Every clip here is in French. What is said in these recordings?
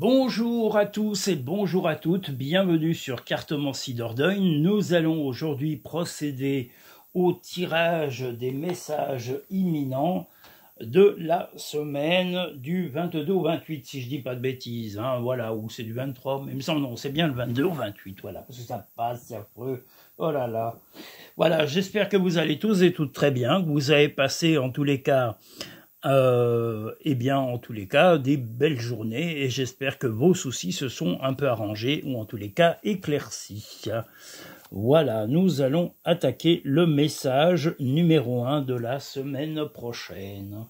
Bonjour à tous et bonjour à toutes, bienvenue sur Cartomancie Dordogne. Nous allons aujourd'hui procéder au tirage des messages imminents de la semaine du 22 au 28, si je dis pas de bêtises, hein, voilà, ou c'est du 23, mais il me semble non, c'est bien le 22 au 28, voilà, parce que ça passe, c'est affreux, oh là là. Voilà, j'espère que vous allez tous et toutes très bien, que vous avez passé en tous les cas en tous les cas, des belles journées et j'espère que vos soucis se sont un peu arrangés ou en tous les cas éclaircis. Voilà, nous allons attaquer le message numéro 1 de la semaine prochaine.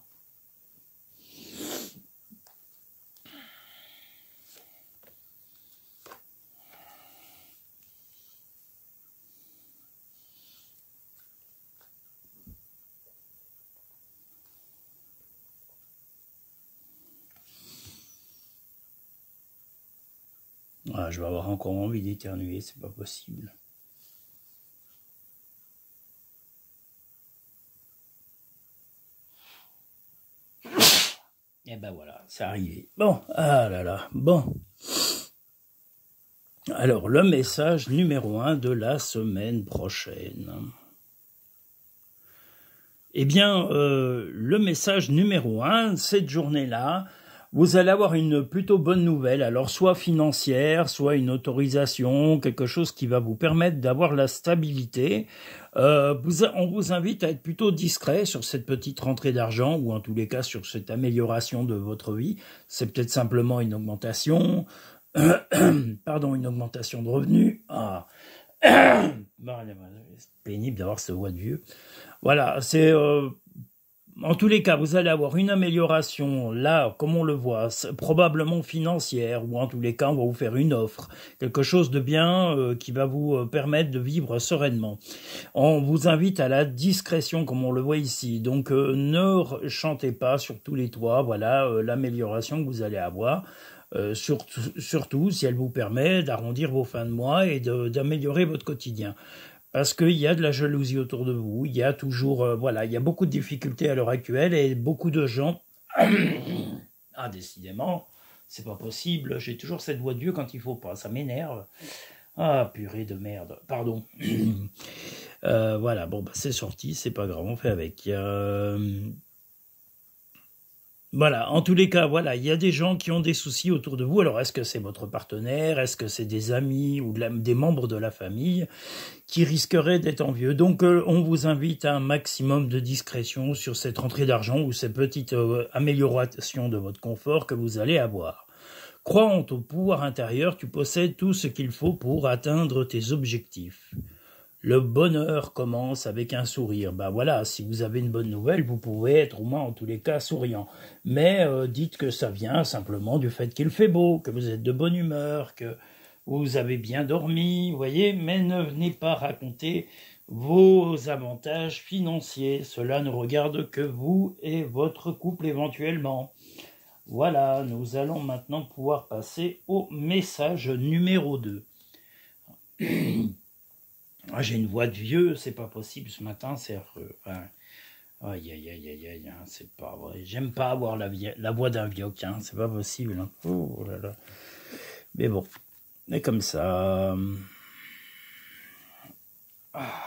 Ah, je vais avoir encore envie d'éternuer, c'est pas possible. Et ben voilà, c'est arrivé. Bon, ah là là, bon. Alors, le message numéro 1 de la semaine prochaine. Eh bien, le message numéro 1, cette journée-là, vous allez avoir une plutôt bonne nouvelle, alors soit financière, soit une autorisation, quelque chose qui va vous permettre d'avoir la stabilité. On vous invite à être plutôt discret sur cette petite rentrée d'argent, ou en tous les cas sur cette amélioration de votre vie. C'est peut-être simplement une augmentation, une augmentation de revenus. Ah. C'est pénible d'avoir ce voix de vieux. Voilà, c'est en tous les cas, vous allez avoir une amélioration là, comme on le voit, probablement financière, ou en tous les cas, on va vous faire une offre, quelque chose de bien qui va vous permettre de vivre sereinement. On vous invite à la discrétion, comme on le voit ici. Donc, ne chantez pas sur tous les toits. Voilà l'amélioration que vous allez avoir. Surtout si elle vous permet d'arrondir vos fins de mois et d'améliorer votre quotidien. Parce qu'il y a de la jalousie autour de vous, il y a toujours, il y a beaucoup de difficultés à l'heure actuelle et beaucoup de gens... Ah, décidément, c'est pas possible, j'ai toujours cette voix de Dieu quand il faut pas, ça m'énerve. Ah, purée de merde, pardon. Voilà, bon, c'est sorti, c'est pas grave, on fait avec. Voilà, en tous les cas, voilà, il y a des gens qui ont des soucis autour de vous. Alors, est-ce que c'est votre partenaire? Est-ce que c'est des amis ou des membres de la famille qui risqueraient d'être envieux? Donc, on vous invite à un maximum de discrétion sur cette rentrée d'argent ou cette petite amélioration de votre confort que vous allez avoir. Croyant au pouvoir intérieur, tu possèdes tout ce qu'il faut pour atteindre tes objectifs. Le bonheur commence avec un sourire. Ben voilà, si vous avez une bonne nouvelle, vous pouvez être au moins en tous les cas souriant. Mais dites que ça vient simplement du fait qu'il fait beau, que vous êtes de bonne humeur, que vous avez bien dormi, vous voyez, mais ne venez pas raconter vos avantages financiers. Cela ne regarde que vous et votre couple éventuellement. Voilà, nous allons maintenant pouvoir passer au message numéro 2. Ah, j'ai une voix de vieux, c'est pas possible ce matin, c'est affreux. Enfin, aïe, c'est pas vrai. J'aime pas avoir la voix d'un vieux, hein, c'est pas possible. Hein. Oh là là. Mais bon, mais comme ça. Ah.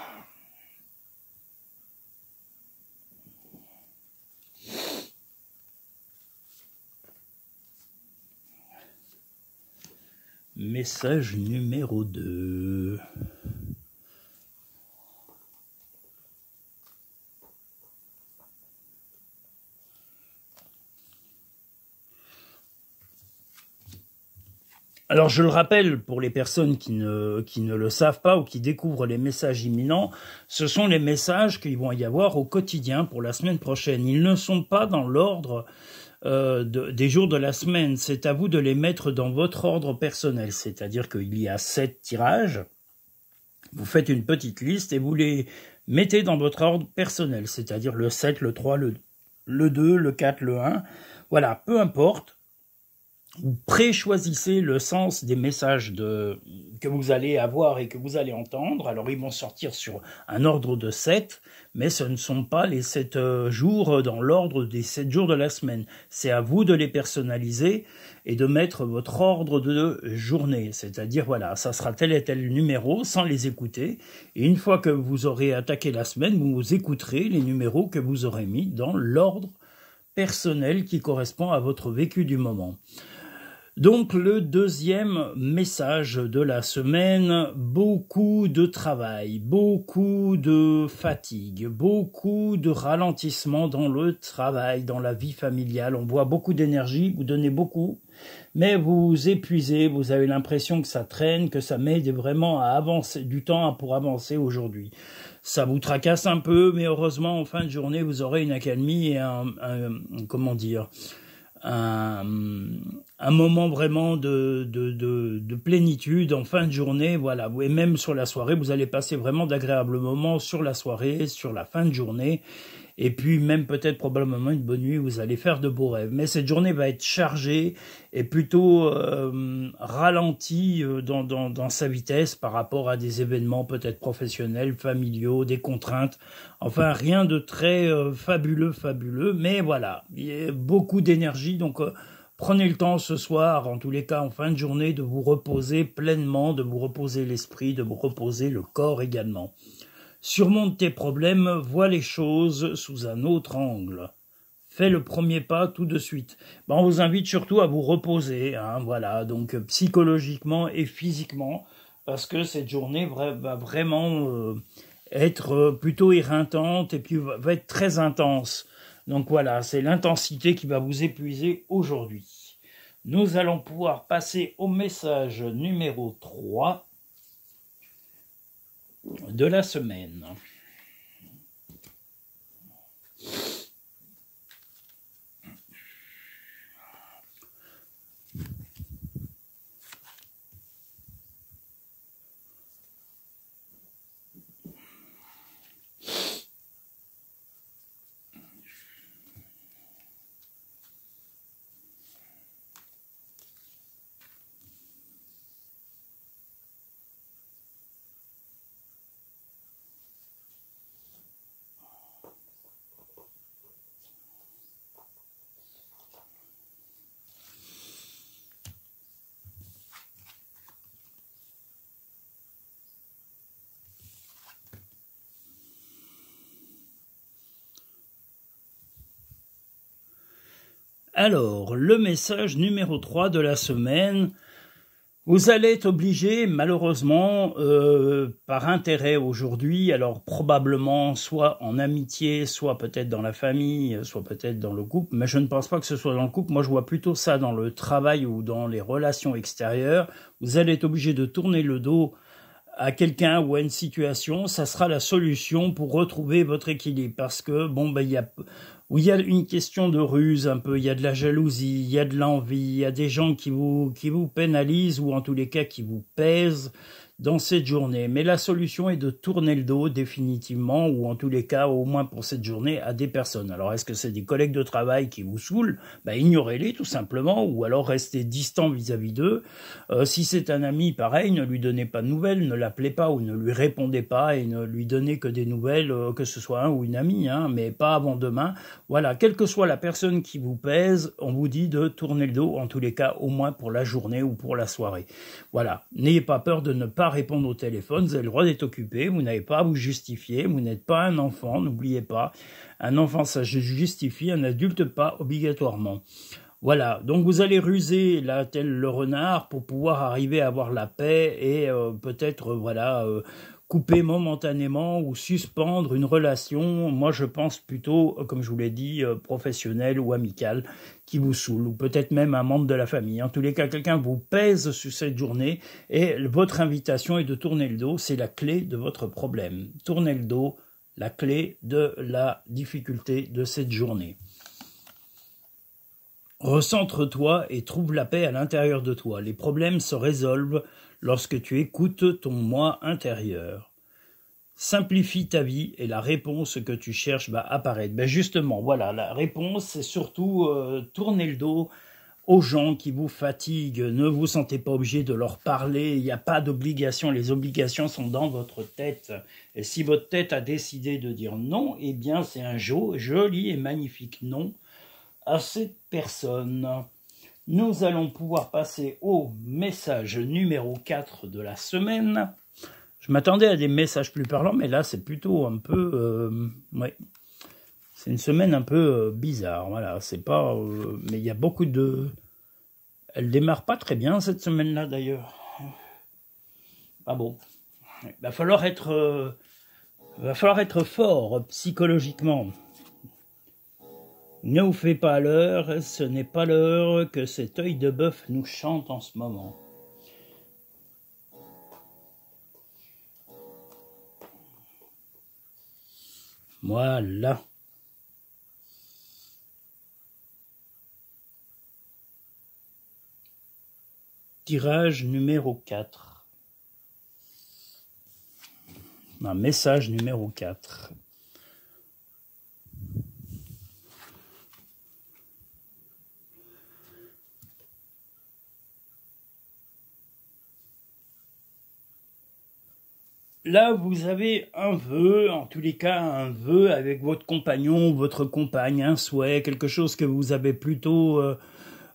Message numéro 2. Alors je le rappelle pour les personnes qui ne le savent pas ou qui découvrent les messages imminents, ce sont les messages qu'il va y avoir au quotidien pour la semaine prochaine. Ils ne sont pas dans l'ordre des jours de la semaine, c'est à vous de les mettre dans votre ordre personnel, c'est-à-dire qu'il y a 7 tirages, vous faites une petite liste et vous les mettez dans votre ordre personnel, c'est-à-dire le 7, le 3, le 2, le 4, le 1, voilà, peu importe. Vous préchoisissez le sens des messages que vous allez avoir et que vous allez entendre. Alors, ils vont sortir sur un ordre de 7, mais ce ne sont pas les 7 jours dans l'ordre des 7 jours de la semaine. C'est à vous de les personnaliser et de mettre votre ordre de journée. C'est-à-dire, voilà, ça sera tel et tel numéro sans les écouter. Et une fois que vous aurez attaqué la semaine, vous écouterez les numéros que vous aurez mis dans l'ordre personnel qui correspond à votre vécu du moment. Donc le deuxième message de la semaine, beaucoup de travail, beaucoup de fatigue, beaucoup de ralentissement dans le travail, dans la vie familiale. On voit beaucoup d'énergie, vous donnez beaucoup, mais vous épuisez, vous avez l'impression que ça traîne, que ça met vraiment à avancer, du temps pour avancer aujourd'hui. Ça vous tracasse un peu, mais heureusement, en fin de journée, vous aurez une accalmie et comment dire, un moment vraiment de plénitude en fin de journée, voilà. Et même sur la soirée, vous allez passer vraiment d'agréables moments sur la soirée, sur la fin de journée, et puis même peut-être probablement une bonne nuit, vous allez faire de beaux rêves. Mais cette journée va être chargée et plutôt ralentie dans sa vitesse par rapport à des événements peut-être professionnels, familiaux, des contraintes. Enfin, rien de très fabuleux, mais voilà, il y a beaucoup d'énergie, donc prenez le temps ce soir, en tous les cas en fin de journée, de vous reposer pleinement, de vous reposer l'esprit, de vous reposer le corps également. Surmonte tes problèmes, vois les choses sous un autre angle. Fais le premier pas tout de suite. On vous invite surtout à vous reposer, hein, voilà, donc psychologiquement et physiquement, parce que cette journée va vraiment être plutôt éreintante et puis va être très intense. Donc voilà, c'est l'intensité qui va vous épuiser aujourd'hui. Nous allons pouvoir passer au message numéro 3 de la semaine. Alors, le message numéro 3 de la semaine, vous allez être obligé, malheureusement, par intérêt aujourd'hui, alors probablement soit en amitié, soit peut-être dans la famille, soit peut-être dans le couple, mais je ne pense pas que ce soit dans le couple, moi je vois plutôt ça dans le travail ou dans les relations extérieures, vous allez être obligé de tourner le dos à quelqu'un ou à une situation, ça sera la solution pour retrouver votre équilibre, parce que, il y a une question de ruse un peu, il y a de la jalousie, il y a de l'envie, il y a des gens qui vous pénalisent ou en tous les cas qui vous pèsent dans cette journée. Mais la solution est de tourner le dos définitivement ou en tous les cas au moins pour cette journée à des personnes. Alors est-ce que c'est des collègues de travail qui vous saoulent? Ignorez-les tout simplement ou alors restez distant vis-à-vis d'eux. Si c'est un ami, pareil, ne lui donnez pas de nouvelles, ne l'appelez pas ou ne lui répondez pas et ne lui donnez que des nouvelles, que ce soit un ou une amie, mais pas avant demain. Voilà, quelle que soit la personne qui vous pèse, on vous dit de tourner le dos, en tous les cas, au moins pour la journée ou pour la soirée. Voilà, n'ayez pas peur de ne pas répondre au téléphone, vous avez le droit d'être occupé, vous n'avez pas à vous justifier, vous n'êtes pas un enfant, n'oubliez pas. Un enfant, ça se justifie, un adulte pas obligatoirement. Voilà, donc vous allez ruser là, tel le renard pour pouvoir arriver à avoir la paix et peut-être couper momentanément ou suspendre une relation, moi je pense plutôt, comme je vous l'ai dit, professionnelle ou amicale, qui vous saoule, ou peut-être même un membre de la famille. En tous les cas, quelqu'un vous pèse sur cette journée et votre invitation est de tourner le dos, c'est la clé de votre problème. Tournez le dos, la clé de la difficulté de cette journée. Recentre-toi et trouve la paix à l'intérieur de toi. Les problèmes se résolvent lorsque tu écoutes ton moi intérieur. Simplifie ta vie et la réponse que tu cherches va apparaître. Justement, voilà, la réponse, c'est surtout tourner le dos aux gens qui vous fatiguent. Ne vous sentez pas obligé de leur parler. Il n'y a pas d'obligation. Les obligations sont dans votre tête. Et si votre tête a décidé de dire non, eh bien, c'est un joli et magnifique non à cette personne. Nous allons pouvoir passer au message numéro 4 de la semaine. Je m'attendais à des messages plus parlants, mais là, c'est plutôt un peu... ouais. C'est une semaine un peu bizarre, voilà. C'est pas... mais il y a beaucoup de... Elle démarre pas très bien, cette semaine-là, d'ailleurs. Ah bon. Il va falloir être fort psychologiquement. Ne vous faites pas l'heure, ce n'est pas l'heure que cet œil de bœuf nous chante en ce moment. Voilà. Tirage numéro 4. Un message numéro 4. Là, vous avez un vœu, en tous les cas, un vœu avec votre compagnon, votre compagne, un souhait, quelque chose que vous avez plutôt...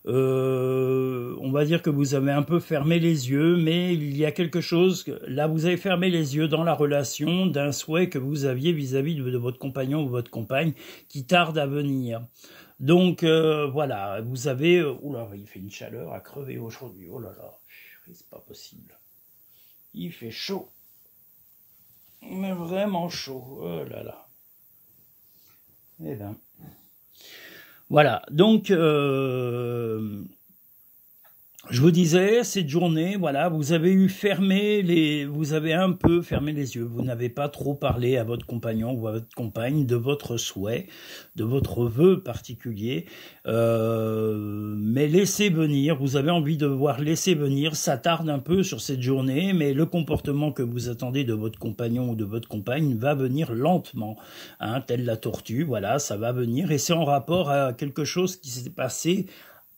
on va dire que vous avez un peu fermé les yeux, mais il y a quelque chose... Là, vous avez fermé les yeux dans la relation d'un souhait que vous aviez vis-à-vis de votre compagnon ou votre compagne qui tarde à venir. Donc, voilà, vous avez... oula, il fait une chaleur à crever aujourd'hui. Oh là là, c'est pas possible. Il fait chaud. Mais vraiment chaud, oh là là. Eh ben. Voilà, donc, je vous disais, cette journée, voilà, vous avez un peu fermé les yeux. Vous n'avez pas trop parlé à votre compagnon ou à votre compagne de votre souhait, de votre vœu particulier. Mais laissez venir, vous avez envie de voir laisser venir, ça tarde un peu sur cette journée, mais le comportement que vous attendez de votre compagnon ou de votre compagne va venir lentement, hein, telle la tortue, voilà, ça va venir, et c'est en rapport à quelque chose qui s'est passé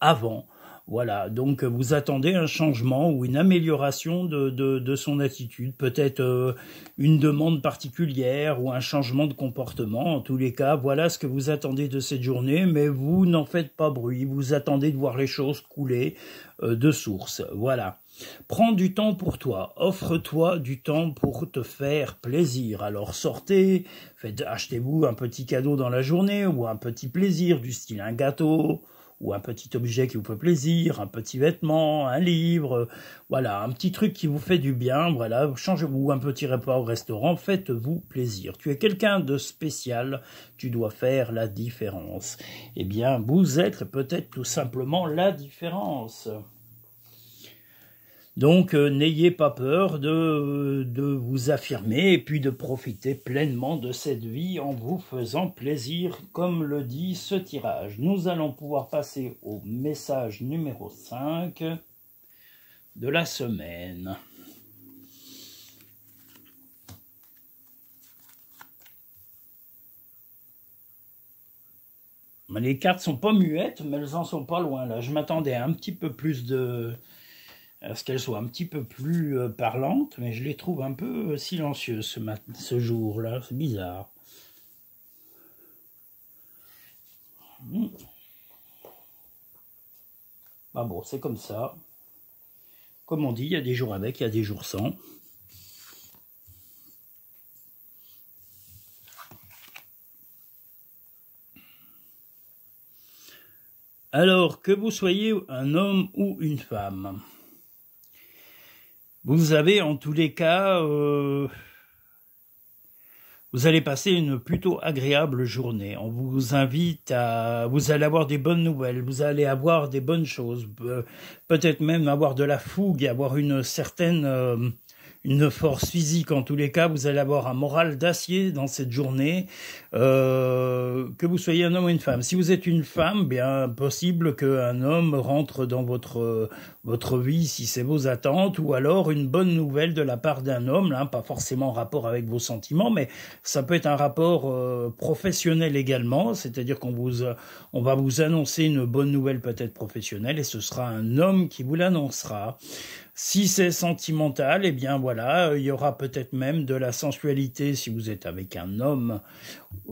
avant. Voilà, donc vous attendez un changement ou une amélioration de son attitude, peut-être une demande particulière ou un changement de comportement. En tous les cas, voilà ce que vous attendez de cette journée, mais vous n'en faites pas bruit, vous attendez de voir les choses couler de source. Voilà. Prends du temps pour toi, offre-toi du temps pour te faire plaisir. Alors sortez, achetez-vous un petit cadeau dans la journée ou un petit plaisir du style un gâteau, ou un petit objet qui vous fait plaisir, un petit vêtement, un livre, voilà, un petit truc qui vous fait du bien, voilà, changez-vous un petit repas au restaurant, faites-vous plaisir. Tu es quelqu'un de spécial, tu dois faire la différence. Eh bien, vous êtes peut-être tout simplement la différence. Donc, n'ayez pas peur de vous affirmer et puis de profiter pleinement de cette vie en vous faisant plaisir, comme le dit ce tirage. Nous allons pouvoir passer au message numéro 5 de la semaine. Les cartes sont pas muettes, mais elles en sont pas loin. Là, je m'attendais à un petit peu plus à ce qu'elles soient un petit peu plus parlantes, mais je les trouve un peu silencieuses ce jour-là, c'est bizarre. Bah bon, c'est comme ça. Comme on dit, il y a des jours avec, il y a des jours sans. Alors, que vous soyez un homme ou une femme, vous avez en tous les cas, vous allez passer une plutôt agréable journée. On vous invite vous allez avoir des bonnes nouvelles, vous allez avoir des bonnes choses, peut-être même avoir de la fougue, avoir une certaine une force physique. En tous les cas, vous allez avoir un moral d'acier dans cette journée, que vous soyez un homme ou une femme. Si vous êtes une femme, bien possible qu'un homme rentre dans votre vie si c'est vos attentes, ou alors une bonne nouvelle de la part d'un homme, là, pas forcément en rapport avec vos sentiments, mais ça peut être un rapport professionnel également, c'est-à-dire on va vous annoncer une bonne nouvelle peut-être professionnelle, et ce sera un homme qui vous l'annoncera. Si c'est sentimental, eh bien voilà, il y aura peut-être même de la sensualité si vous êtes avec un homme,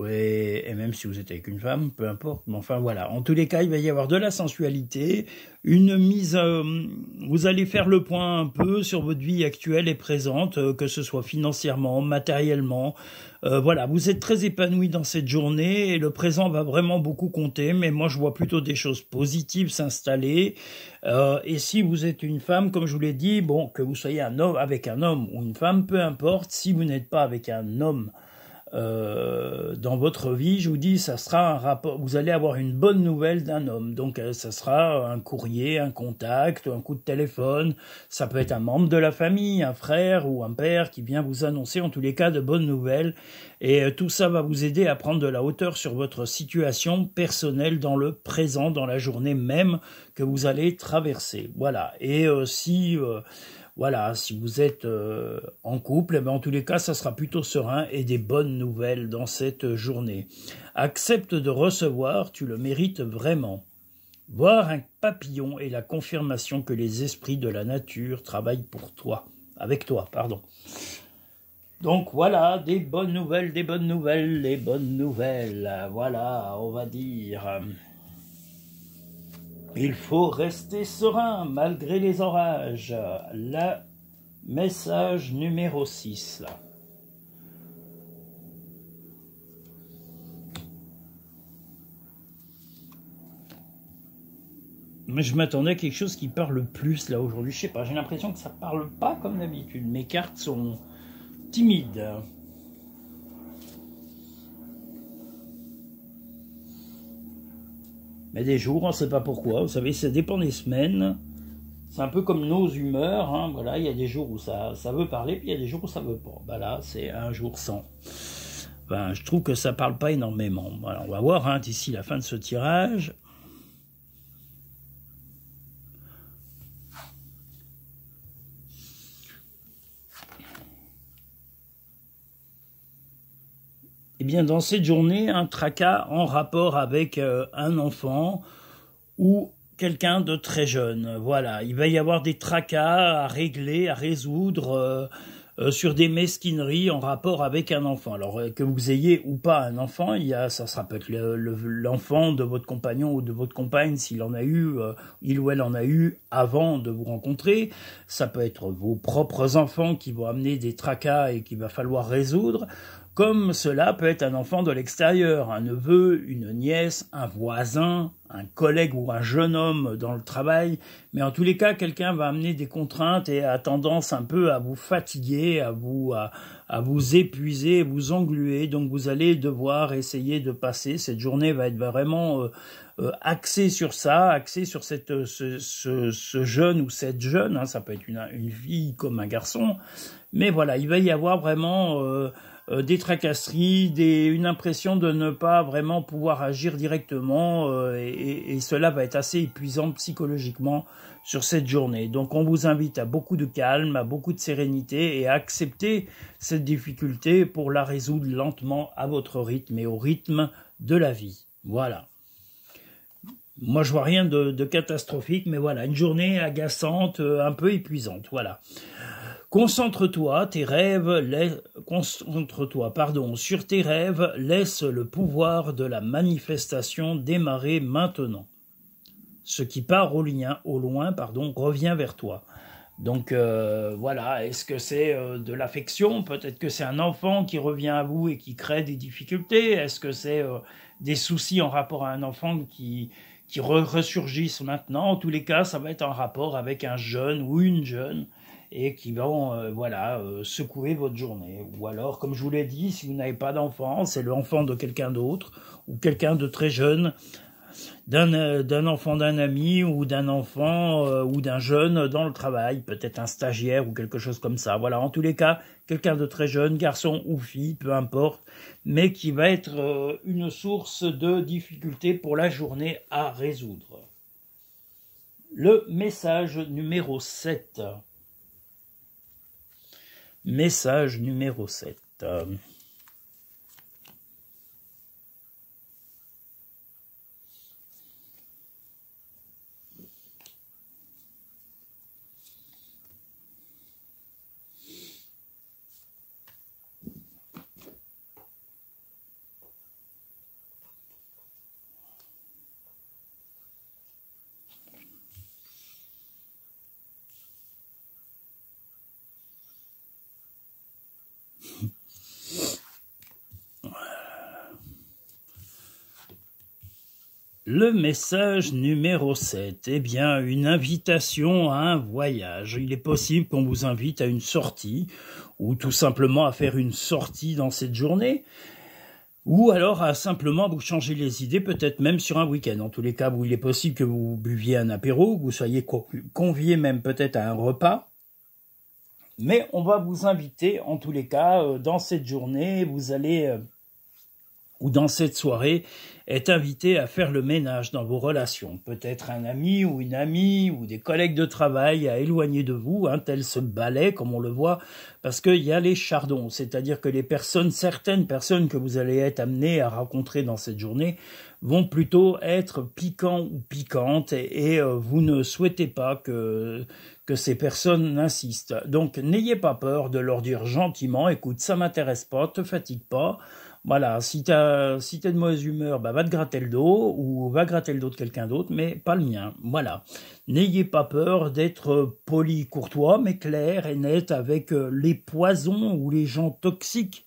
et même si vous êtes avec une femme, peu importe. Mais enfin voilà, en tous les cas, il va y avoir de la sensualité, une mise, vous allez faire le point un peu sur votre vie actuelle et présente, que ce soit financièrement, matériellement. Voilà, vous êtes très épanoui dans cette journée et le présent va vraiment beaucoup compter, mais moi je vois plutôt des choses positives s'installer. Et si vous êtes une femme, comme je vous l'ai dit, bon, que vous soyez un homme avec un homme ou une femme, peu importe, si vous n'êtes pas avec un homme dans votre vie, je vous dis, ça sera un rapport, vous allez avoir une bonne nouvelle d'un homme, donc ça sera un courrier, un contact, un coup de téléphone, ça peut être un membre de la famille, un frère ou un père qui vient vous annoncer en tous les cas de bonnes nouvelles, et tout ça va vous aider à prendre de la hauteur sur votre situation personnelle dans le présent, dans la journée même que vous allez traverser, voilà, et voilà, si vous êtes en couple, eh ben, en tous les cas, ça sera plutôt serein et des bonnes nouvelles dans cette journée. Accepte de recevoir, tu le mérites vraiment. Voir un papillon est la confirmation que les esprits de la nature travaillent pour toi, avec toi, pardon. Donc voilà, des bonnes nouvelles, des bonnes nouvelles, les bonnes nouvelles, voilà, on va dire. Il faut rester serein malgré les orages. Le message numéro 6. Mais je m'attendais à quelque chose qui parle plus là aujourd'hui. Je sais pas, j'ai l'impression que ça parle pas comme d'habitude. Mes cartes sont timides. Mais des jours, on ne sait pas pourquoi. Vous savez, ça dépend des semaines. C'est un peu comme nos humeurs. Hein. Voilà, il y a des jours où ça veut parler, puis il y a des jours où ça veut pas. Ben là, c'est un jour sans. Ben, je trouve que ça parle pas énormément. Voilà, on va voir hein, d'ici la fin de ce tirage. Eh bien, dans cette journée, un tracas en rapport avec un enfant ou quelqu'un de très jeune. Voilà, il va y avoir des tracas à régler, à résoudre sur des mesquineries en rapport avec un enfant. Alors, que vous ayez ou pas un enfant, ça sera peut-être l'enfant de votre compagnon ou de votre compagne, s'il en a eu, il ou elle en a eu avant de vous rencontrer. Ça peut être vos propres enfants qui vont amener des tracas et qu'il va falloir résoudre. Comme cela peut être un enfant de l'extérieur, un neveu, une nièce, un voisin, un collègue ou un jeune homme dans le travail. Mais en tous les cas, quelqu'un va amener des contraintes et a tendance un peu à vous fatiguer, à vous épuiser, vous engluer. Donc vous allez devoir essayer de passer. Cette journée va être vraiment axée sur ça, axée sur ce jeune ou cette jeune. Hein, ça peut être une fille comme un garçon. Mais voilà, il va y avoir vraiment des tracasseries, une impression de ne pas vraiment pouvoir agir directement et cela va être assez épuisant psychologiquement sur cette journée. Donc on vous invite à beaucoup de calme, à beaucoup de sérénité et à accepter cette difficulté pour la résoudre lentement à votre rythme et au rythme de la vie. Voilà. Moi je vois rien de catastrophique, mais voilà, une journée agaçante, un peu épuisante, voilà. Concentre-toi sur tes rêves, laisse le pouvoir de la manifestation démarrer maintenant. Ce qui part au loin, revient vers toi. Donc voilà, est-ce que c'est de l'affection? Peut-être que c'est un enfant qui revient à vous et qui crée des difficultés. Est-ce que c'est des soucis en rapport à un enfant qui ressurgissent maintenant? En tous les cas, ça va être en rapport avec un jeune ou une jeune et qui vont secouer votre journée. Ou alors, comme je vous l'ai dit, si vous n'avez pas d'enfant, c'est l'enfant de quelqu'un d'autre ou quelqu'un de très jeune d'un enfant d'un ami ou d'un enfant ou d'un jeune dans le travail, peut-être un stagiaire ou quelque chose comme ça. Voilà, en tous les cas, quelqu'un de très jeune, garçon ou fille, peu importe, mais qui va être une source de difficulté pour la journée à résoudre. Le message numéro 7. Message numéro 7. Le message numéro 7, eh bien, une invitation à un voyage. Il est possible qu'on vous invite à une sortie, ou tout simplement à faire une sortie dans cette journée, ou alors à simplement vous changer les idées, peut-être même sur un week-end. En tous les cas, où il est possible que vous buviez un apéro, que vous soyez conviés même peut-être à un repas. Mais on va vous inviter, en tous les cas, dans cette journée, vous allez... ou dans cette soirée, est invité à faire le ménage dans vos relations. Peut-être un ami ou une amie ou des collègues de travail à éloigner de vous, tel ce balai, comme on le voit, parce qu'il y a les chardons, c'est-à-dire que certaines personnes que vous allez être amenés à rencontrer dans cette journée vont plutôt être piquants ou piquantes et vous ne souhaitez pas que ces personnes insistent. Donc n'ayez pas peur de leur dire gentiment, écoute, ça m'intéresse pas, te fatigue pas. Voilà, si t'es de mauvaise humeur, va te gratter le dos, ou va gratter le dos de quelqu'un d'autre, mais pas le mien. Voilà. N'ayez pas peur d'être poli, courtois, mais clair et net avec les poisons ou les gens toxiques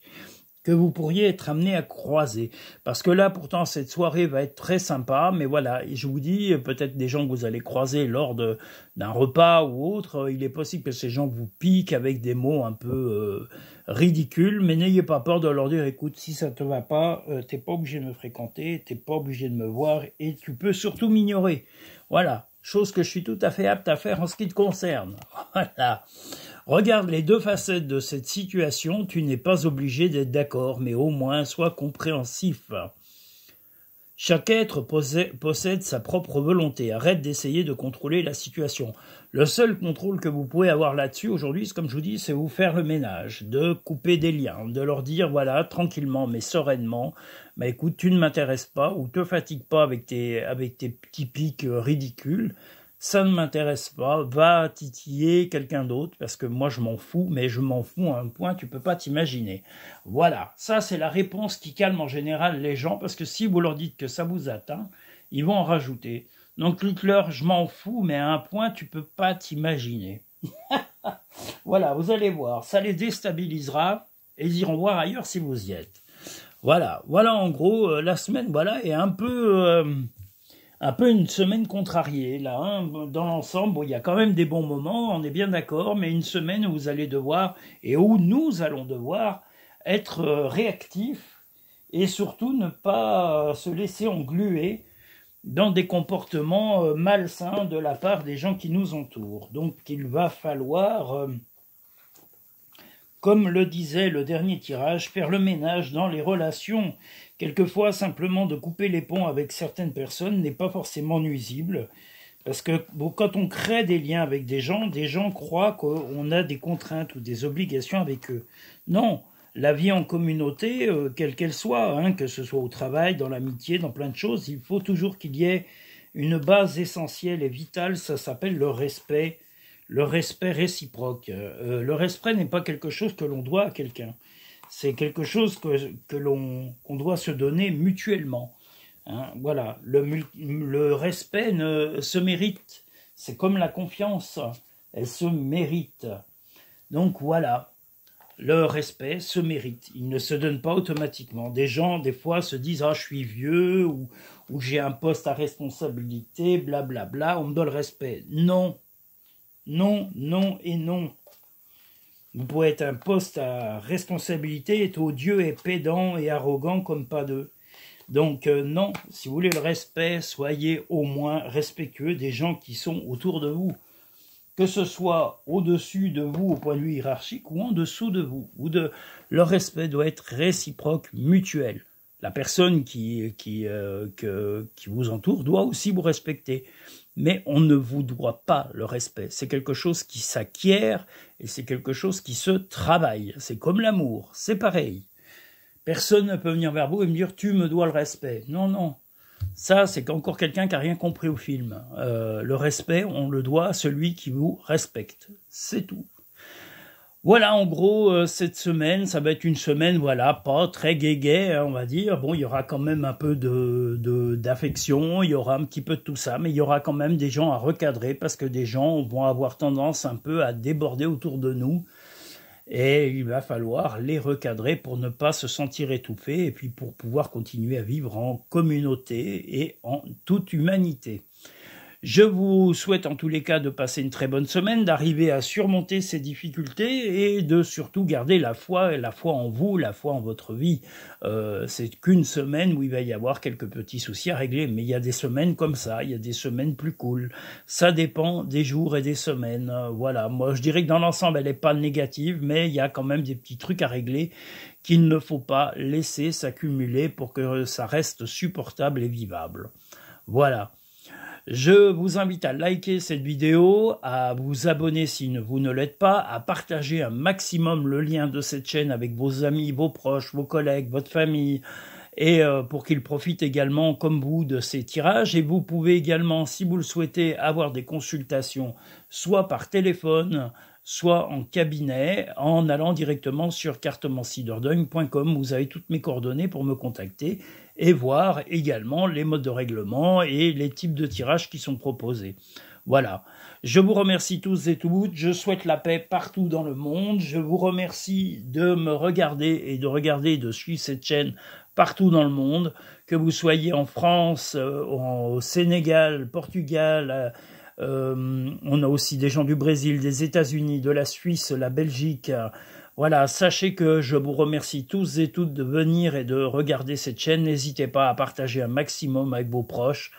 que vous pourriez être amené à croiser. Parce que là, pourtant, cette soirée va être très sympa, mais voilà, et je vous dis, peut-être des gens que vous allez croiser lors d'un repas ou autre, il est possible que ces gens vous piquent avec des mots un peu ridicules, mais n'ayez pas peur de leur dire, écoute, si ça te va pas, t'es pas obligé de me fréquenter, t'es pas obligé de me voir, et tu peux surtout m'ignorer. Voilà, chose que je suis tout à fait apte à faire en ce qui te concerne. Voilà. Regarde les deux facettes de cette situation, tu n'es pas obligé d'être d'accord, mais au moins sois compréhensif. Chaque être possède sa propre volonté, arrête d'essayer de contrôler la situation. Le seul contrôle que vous pouvez avoir là-dessus aujourd'hui, comme je vous dis, c'est vous faire le ménage, de couper des liens, de leur dire, voilà, tranquillement mais sereinement, écoute, tu ne m'intéresses pas ou te fatigue pas avec tes petits pics ridicules, ça ne m'intéresse pas, va titiller quelqu'un d'autre, parce que moi je m'en fous, mais je m'en fous à un point, tu peux pas t'imaginer. Voilà, ça c'est la réponse qui calme en général les gens, parce que si vous leur dites que ça vous atteint, ils vont en rajouter. Donc dites-leur, je m'en fous, mais à un point, tu peux pas t'imaginer. Voilà, vous allez voir, ça les déstabilisera, et ils iront voir ailleurs si vous y êtes. Voilà en gros, la semaine, voilà, est un peu une semaine contrariée, là, dans l'ensemble. Bon, il y a quand même des bons moments, on est bien d'accord, mais une semaine où vous allez devoir, et où nous allons devoir, être réactifs, et surtout ne pas se laisser engluer dans des comportements malsains de la part des gens qui nous entourent. Donc, il va falloir, comme le disait le dernier tirage, faire le ménage dans les relations. Quelquefois, simplement de couper les ponts avec certaines personnes n'est pas forcément nuisible, parce que quand on crée des liens avec des gens croient qu'on a des contraintes ou des obligations avec eux. Non, la vie en communauté, quelle qu'elle soit, que ce soit au travail, dans l'amitié, dans plein de choses, il faut toujours qu'il y ait une base essentielle et vitale, ça s'appelle le respect réciproque. Le respect n'est pas quelque chose que l'on doit à quelqu'un. C'est quelque chose qu'on doit se donner mutuellement. Voilà, le respect se mérite. C'est comme la confiance, elle se mérite. Donc voilà, le respect se mérite. Il ne se donne pas automatiquement. Des gens, des fois, se disent « Ah, je suis vieux » ou j'ai un poste à responsabilité, blablabla, on me donne le respect. Non, non, non et non. Vous pouvez être un poste à responsabilité, être odieux et pédant et arrogant comme pas deux. Donc non, si vous voulez le respect, soyez au moins respectueux des gens qui sont autour de vous. Que ce soit au-dessus de vous au point de vue hiérarchique ou en dessous de vous. Leur respect doit être réciproque, mutuel. La personne qui vous entoure doit aussi vous respecter. Mais on ne vous doit pas le respect. C'est quelque chose qui s'acquiert et c'est quelque chose qui se travaille. C'est comme l'amour, c'est pareil. Personne ne peut venir vers vous et me dire « tu me dois le respect ». Non, non. Ça, c'est encore quelqu'un qui n'a rien compris au film. Le respect, on le doit à celui qui vous respecte. C'est tout. Voilà, en gros, cette semaine, ça va être une semaine, voilà, pas très gai-gai, hein, on va dire. Bon, il y aura quand même un peu d'affection, il y aura un petit peu de tout ça, mais il y aura quand même des gens à recadrer parce que des gens vont avoir tendance un peu à déborder autour de nous. Et il va falloir les recadrer pour ne pas se sentir étouffés et puis pour pouvoir continuer à vivre en communauté et en toute humanité. Je vous souhaite en tous les cas de passer une très bonne semaine, d'arriver à surmonter ces difficultés et de surtout garder la foi en vous, la foi en votre vie. C'est qu'une semaine où il va y avoir quelques petits soucis à régler, mais il y a des semaines comme ça, il y a des semaines plus cool. Ça dépend des jours et des semaines. Voilà, moi je dirais que dans l'ensemble elle n'est pas négative, mais il y a quand même des petits trucs à régler qu'il ne faut pas laisser s'accumuler pour que ça reste supportable et vivable. Voilà. Je vous invite à liker cette vidéo, à vous abonner si vous ne l'êtes pas, à partager un maximum le lien de cette chaîne avec vos amis, vos proches, vos collègues, votre famille, et pour qu'ils profitent également, comme vous, de ces tirages. Et vous pouvez également, si vous le souhaitez, avoir des consultations, soit par téléphone, soit en cabinet, en allant directement sur cartomanciedordogne.com. Vous avez toutes mes coordonnées pour me contacter et voir également les modes de règlement et les types de tirages qui sont proposés. Voilà. Je vous remercie tous et toutes. Je souhaite la paix partout dans le monde. Je vous remercie de me regarder et de suivre cette chaîne partout dans le monde. Que vous soyez en France, au Sénégal, Portugal, on a aussi des gens du Brésil, des États-Unis, de la Suisse, la Belgique. Voilà, sachez que je vous remercie tous et toutes de venir et de regarder cette chaîne. N'hésitez pas à partager un maximum avec vos proches.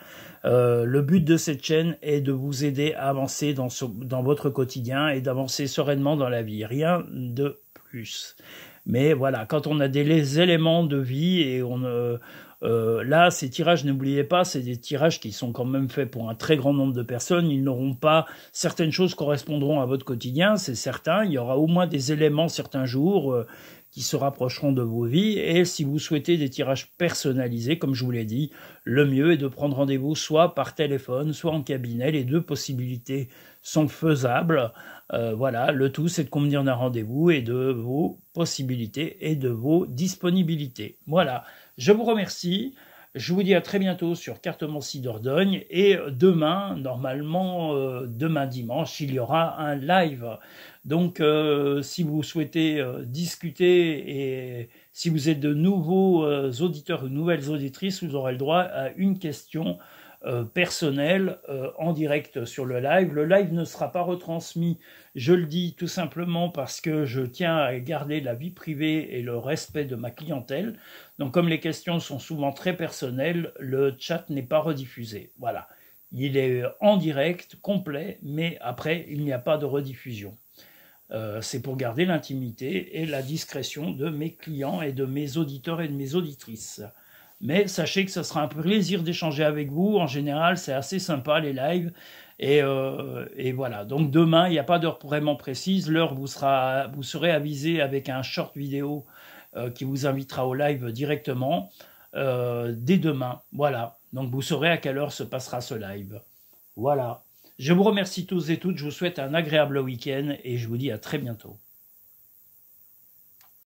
Le but de cette chaîne est de vous aider à avancer dans votre quotidien et d'avancer sereinement dans la vie. Rien de plus. Mais voilà, quand on a des éléments de vie et là, ces tirages, n'oubliez pas, c'est des tirages qui sont quand même faits pour un très grand nombre de personnes. Ils n'auront pas, certaines choses correspondront à votre quotidien, c'est certain. Il y aura au moins des éléments certains jours qui se rapprocheront de vos vies. Et si vous souhaitez des tirages personnalisés, comme je vous l'ai dit, le mieux est de prendre rendez-vous soit par téléphone, soit en cabinet. Les deux possibilités sont faisables. Voilà, le tout, c'est de convenir d'un rendez-vous et de vos possibilités et de vos disponibilités. Voilà. Je vous remercie, je vous dis à très bientôt sur Cartomancie Dordogne et demain, normalement, demain dimanche, il y aura un live. Donc, si vous souhaitez discuter et si vous êtes de nouveaux auditeurs ou nouvelles auditrices, vous aurez le droit à une question personnel en direct sur le live. Le live ne sera pas retransmis, je le dis tout simplement parce que je tiens à garder la vie privée et le respect de ma clientèle. Donc comme les questions sont souvent très personnelles, le chat n'est pas rediffusé. Voilà, il est en direct, complet, mais après il n'y a pas de rediffusion. C'est pour garder l'intimité et la discrétion de mes clients et de mes auditeurs et de mes auditrices. Mais sachez que ce sera un plaisir d'échanger avec vous. En général, c'est assez sympa les lives. Et voilà. Donc demain, il n'y a pas d'heure vraiment précise. L'heure vous serez avisé avec un short vidéo qui vous invitera au live directement dès demain. Voilà. Donc vous saurez à quelle heure se passera ce live. Voilà. Je vous remercie tous et toutes. Je vous souhaite un agréable week-end et je vous dis à très bientôt.